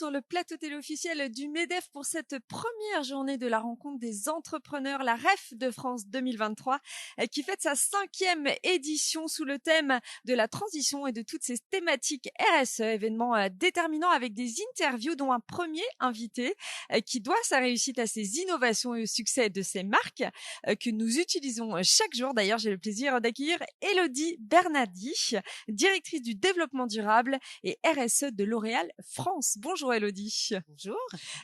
sur le plateau télé officiel du MEDEF pour cette première journée de la rencontre des entrepreneurs, la REF de France 2023, qui fête sa 5e édition sous le thème de la transition et de toutes ces thématiques RSE, événement déterminant avec des interviews dont un premier invité qui doit sa réussite à ses innovations et au succès de ses marques que nous utilisons chaque jour. D'ailleurs, j'ai le plaisir d'accueillir Élodie Bernardi, directrice du développement durable et RSE de L'Oréal France. Bonjour Élodie. Bonjour.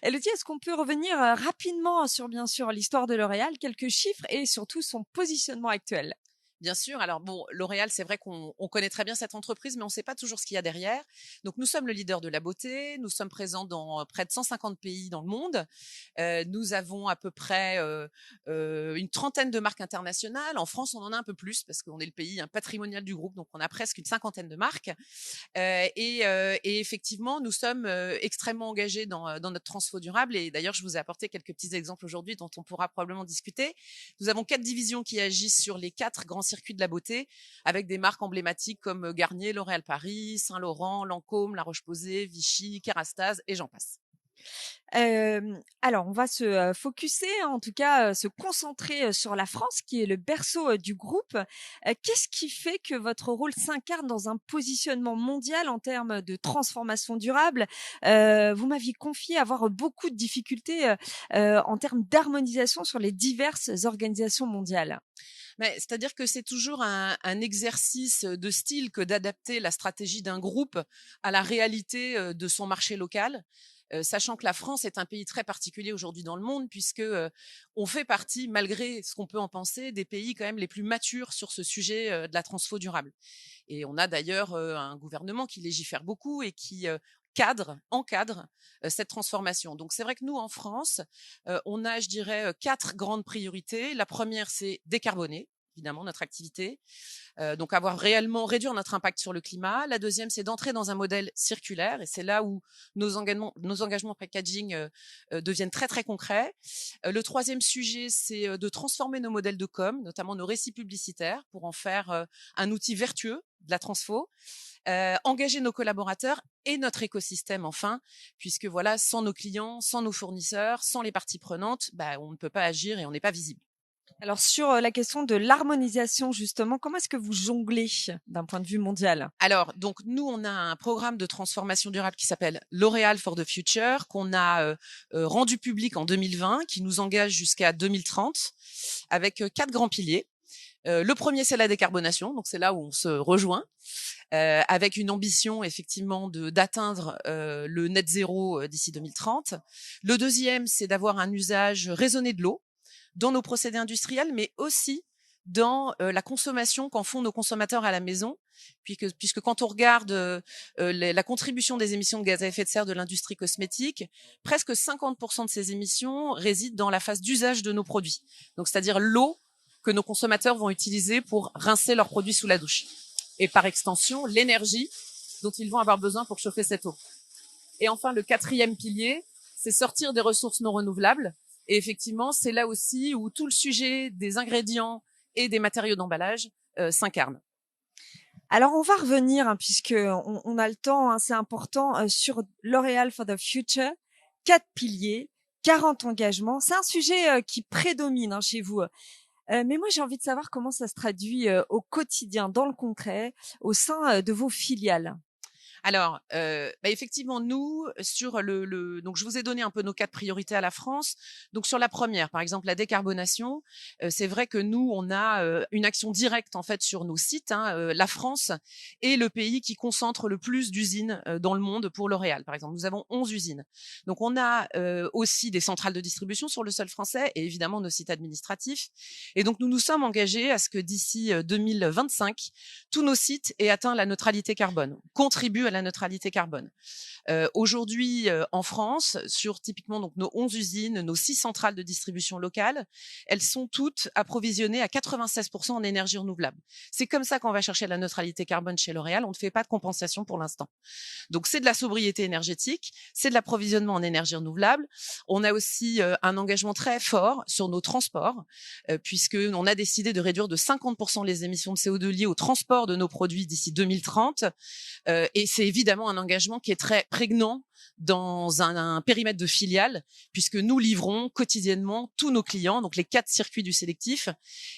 Élodie, est-ce qu'on peut revenir rapidement sur, bien sûr, l'histoire de L'Oréal, quelques chiffres et surtout son positionnement actuel? Bien sûr. Alors bon, L'Oréal, c'est vrai qu'on connaît très bien cette entreprise, mais on ne sait pas toujours ce qu'il y a derrière. Donc nous sommes le leader de la beauté. Nous sommes présents dans près de 150 pays dans le monde. Nous avons à peu près une trentaine de marques internationales. En France, on en a un peu plus parce qu'on est le pays patrimonial du groupe, donc on a presque une cinquantaine de marques. Et effectivement, nous sommes extrêmement engagés dans notre transfo durable. Et d'ailleurs, je vous ai apporté quelques petits exemples aujourd'hui dont on pourra probablement discuter. Nous avons 4 divisions qui agissent sur les 4 grands circuits de la beauté, avec des marques emblématiques comme Garnier, L'Oréal Paris, Saint-Laurent, Lancôme, La Roche-Posay, Vichy, Kérastase et j'en passe. Alors, on va se focuser, en tout cas, se concentrer sur la France, qui est le berceau du groupe. Qu'est-ce qui fait que votre rôle s'incarne dans un positionnement mondial en termes de transformation durable? Vous m'aviez confié avoir beaucoup de difficultés en termes d'harmonisation sur les diverses organisations mondiales. Mais c'est-à-dire que c'est toujours un exercice de style que d'adapter la stratégie d'un groupe à la réalité de son marché local. Sachant que la France est un pays très particulier aujourd'hui dans le monde, puisque on fait partie, malgré ce qu'on peut en penser, des pays quand même les plus matures sur ce sujet de la transfo durable. Et on a d'ailleurs un gouvernement qui légifère beaucoup et qui encadre cette transformation. Donc c'est vrai que nous, en France, on a, je dirais, 4 grandes priorités. La première, c'est décarboner, évidemment, notre activité. Donc avoir réduire notre impact sur le climat. La deuxième, c'est d'entrer dans un modèle circulaire, et c'est là où nos engagements packaging deviennent très très concrets. Le troisième sujet, c'est de transformer nos modèles de com, notamment nos récits publicitaires, pour en faire un outil vertueux de la transfo. Engager nos collaborateurs et notre écosystème, enfin, puisque voilà, sans nos clients, sans nos fournisseurs, sans les parties prenantes, on ne peut pas agir et on n'est pas visible. Alors, sur la question de l'harmonisation, justement, comment est-ce que vous jonglez d'un point de vue mondial? Alors, donc, nous, on a un programme de transformation durable qui s'appelle L'Oréal for the Future, qu'on a rendu public en 2020, qui nous engage jusqu'à 2030, avec 4 grands piliers. Le premier, c'est la décarbonation, donc c'est là où on se rejoint, avec une ambition effectivement d'atteindre le net zéro d'ici 2030. Le deuxième, c'est d'avoir un usage raisonné de l'eau dans nos procédés industriels, mais aussi dans la consommation qu'en font nos consommateurs à la maison, puisque quand on regarde la contribution des émissions de gaz à effet de serre de l'industrie cosmétique, presque 50% de ces émissions résident dans la phase d'usage de nos produits. Donc, c'est-à-dire l'eau que nos consommateurs vont utiliser pour rincer leurs produits sous la douche. Et par extension, l'énergie dont ils vont avoir besoin pour chauffer cette eau. Et enfin, le quatrième pilier, c'est sortir des ressources non renouvelables. Et effectivement, c'est là aussi où tout le sujet des ingrédients et des matériaux d'emballage s'incarne. Alors, on va revenir, puisque on a le temps, c'est important, sur L'Oréal for the Future. 4 piliers, 40 engagements. C'est un sujet qui prédomine chez vous. Mais moi, j'ai envie de savoir comment ça se traduit au quotidien, dans le concret, au sein de vos filiales. Alors, effectivement, nous, sur donc je vous ai donné un peu nos 4 priorités à la France. Donc sur la première, par exemple, la décarbonation, c'est vrai que nous, on a une action directe en fait sur nos sites. La France est le pays qui concentre le plus d'usines dans le monde pour L'Oréal. Par exemple, nous avons 11 usines. Donc on a aussi des centrales de distribution sur le sol français et évidemment nos sites administratifs. Et donc nous nous sommes engagés à ce que d'ici 2025, tous nos sites aient atteint la neutralité carbone, contribuent à la neutralité carbone. Aujourd'hui, en France, sur typiquement donc nos 11 usines, nos 6 centrales de distribution locales, elles sont toutes approvisionnées à 96% en énergie renouvelable. C'est comme ça qu'on va chercher la neutralité carbone chez L'Oréal. On ne fait pas de compensation pour l'instant. Donc, c'est de la sobriété énergétique, c'est de l'approvisionnement en énergie renouvelable. On a aussi un engagement très fort sur nos transports, puisqu'on a décidé de réduire de 50% les émissions de CO2 liées au transport de nos produits d'ici 2030. Et c'est évidemment un engagement qui est très prégnant dans un périmètre de filiale, puisque nous livrons quotidiennement tous nos clients, donc les 4 circuits du sélectif.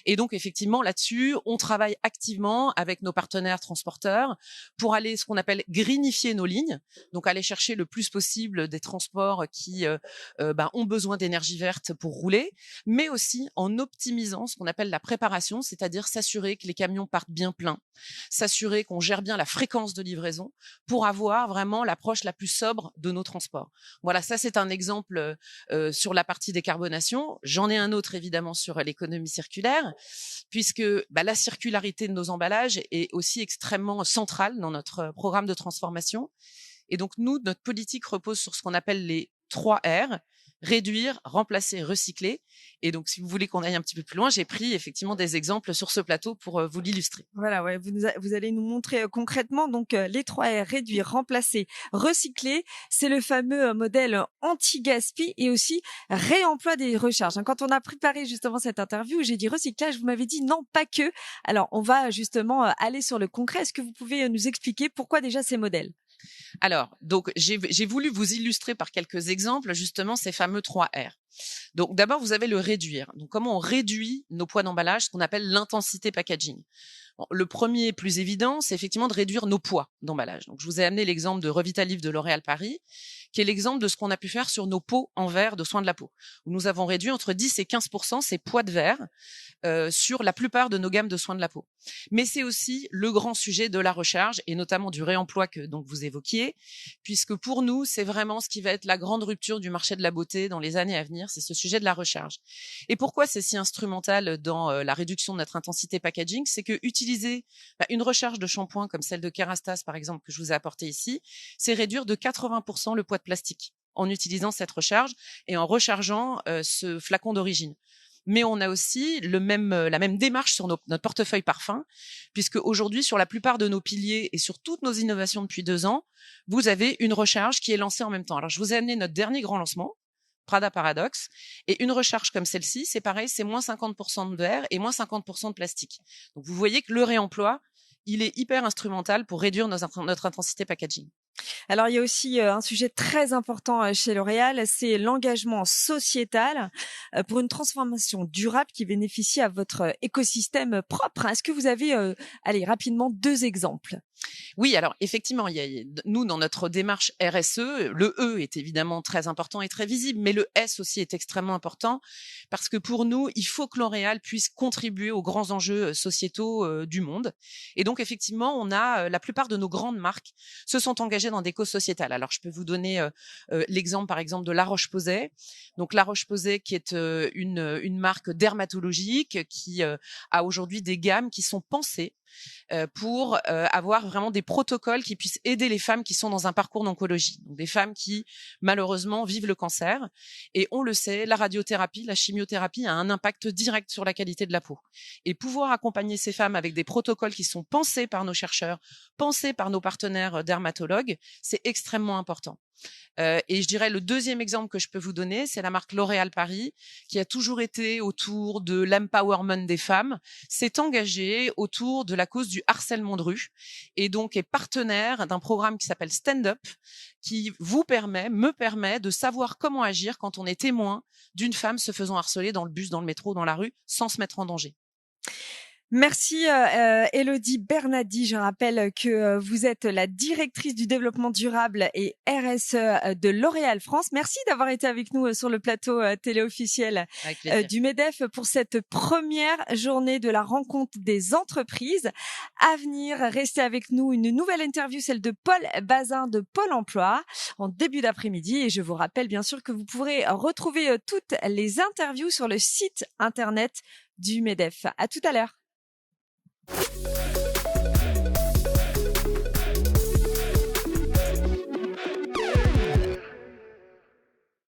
Et donc, effectivement, là-dessus, on travaille activement avec nos partenaires transporteurs pour aller, ce qu'on appelle, greenifier nos lignes, donc aller chercher le plus possible des transports qui ont besoin d'énergie verte pour rouler, mais aussi en optimisant ce qu'on appelle la préparation, c'est-à-dire s'assurer que les camions partent bien pleins, s'assurer qu'on gère bien la fréquence de livraison pour avoir vraiment l'approche la plus sobre de nos transports. Voilà, ça c'est un exemple sur la partie décarbonation. J'en ai un autre évidemment sur l'économie circulaire, puisque la circularité de nos emballages est aussi extrêmement centrale dans notre programme de transformation. Et donc nous, notre politique repose sur ce qu'on appelle les 3 R: réduire, remplacer, recycler. Et donc, si vous voulez qu'on aille un petit peu plus loin, j'ai pris effectivement des exemples sur ce plateau pour vous l'illustrer. Voilà, ouais, vous allez nous montrer concrètement donc les 3 R: réduire, remplacer, recycler. C'est le fameux modèle anti-gaspi et aussi réemploi des recharges. Quand on a préparé justement cette interview, j'ai dit recyclage, vous m'avez dit non, pas que. Alors, on va justement aller sur le concret. Est-ce que vous pouvez nous expliquer pourquoi déjà ces modèles? Alors, donc, j'ai voulu vous illustrer par quelques exemples justement ces fameux 3 R. Donc, d'abord, vous avez le réduire. Donc, comment on réduit nos poids d'emballage, ce qu'on appelle l'intensité packaging. Bon, le premier, plus évident, c'est effectivement de réduire nos poids d'emballage. Donc, je vous ai amené l'exemple de Revitalife de L'Oréal Paris, qui est l'exemple de ce qu'on a pu faire sur nos pots en verre de soins de la peau, où nous avons réduit entre 10 et 15% ces poids de verre sur la plupart de nos gammes de soins de la peau. Mais c'est aussi le grand sujet de la recharge et notamment du réemploi que donc vous évoquiez, puisque pour nous, c'est vraiment ce qui va être la grande rupture du marché de la beauté dans les années à venir, c'est ce sujet de la recharge. Et pourquoi c'est si instrumental dans la réduction de notre intensité packaging? C'est que utiliser une recharge de shampoing comme celle de Kerastase, par exemple, que je vous ai apportée ici, c'est réduire de 80% le poids de plastique en utilisant cette recharge et en rechargeant ce flacon d'origine. Mais on a aussi la même démarche sur notre portefeuille parfum, puisque aujourd'hui, sur la plupart de nos piliers et sur toutes nos innovations depuis 2 ans, vous avez une recharge qui est lancée en même temps. Alors, je vous ai amené notre dernier grand lancement, Prada Paradoxe, et une recharge comme celle-ci, c'est pareil, c'est moins 50% de verre et moins 50% de plastique. Donc, vous voyez que le réemploi, il est hyper instrumental pour réduire notre intensité packaging. Alors, il y a aussi un sujet très important chez L'Oréal, c'est l'engagement sociétal pour une transformation durable qui bénéficie à votre écosystème propre. Est-ce que vous avez, allez, rapidement 2 exemples? Oui, alors effectivement, nous, dans notre démarche RSE, le E est évidemment très important et très visible, mais le S aussi est extrêmement important parce que pour nous, il faut que L'Oréal puisse contribuer aux grands enjeux sociétaux du monde. Et donc, effectivement, on a la plupart de nos grandes marques se sont engagées dans des causes sociétales. Alors, je peux vous donner l'exemple, par exemple, de La Roche-Posay. Donc, La Roche-Posay, qui est une marque dermatologique qui a aujourd'hui des gammes qui sont pensées pour avoir vraiment des protocoles qui puissent aider les femmes qui sont dans un parcours d'oncologie, donc des femmes qui malheureusement vivent le cancer. Et on le sait, la radiothérapie, la chimiothérapie a un impact direct sur la qualité de la peau. Et pouvoir accompagner ces femmes avec des protocoles qui sont pensés par nos chercheurs, pensés par nos partenaires dermatologues, c'est extrêmement important. Et je dirais le deuxième exemple que je peux vous donner, c'est la marque L'Oréal Paris, qui a toujours été autour de l'empowerment des femmes, s'est engagée autour de la cause du harcèlement de rue et donc est partenaire d'un programme qui s'appelle Stand Up, qui me permet de savoir comment agir quand on est témoin d'une femme se faisant harceler dans le bus, dans le métro, dans la rue, sans se mettre en danger. Merci Élodie Bernadi. Je rappelle que vous êtes la directrice du développement durable et RSE de L'Oréal France. Merci d'avoir été avec nous sur le plateau télé officiel du MEDEF pour cette première journée de la rencontre des entreprises. À venir, restez avec nous, une nouvelle interview, celle de Paul Bazin de Pôle emploi en début d'après-midi. Et je vous rappelle bien sûr que vous pourrez retrouver toutes les interviews sur le site internet du MEDEF. À tout à l'heure.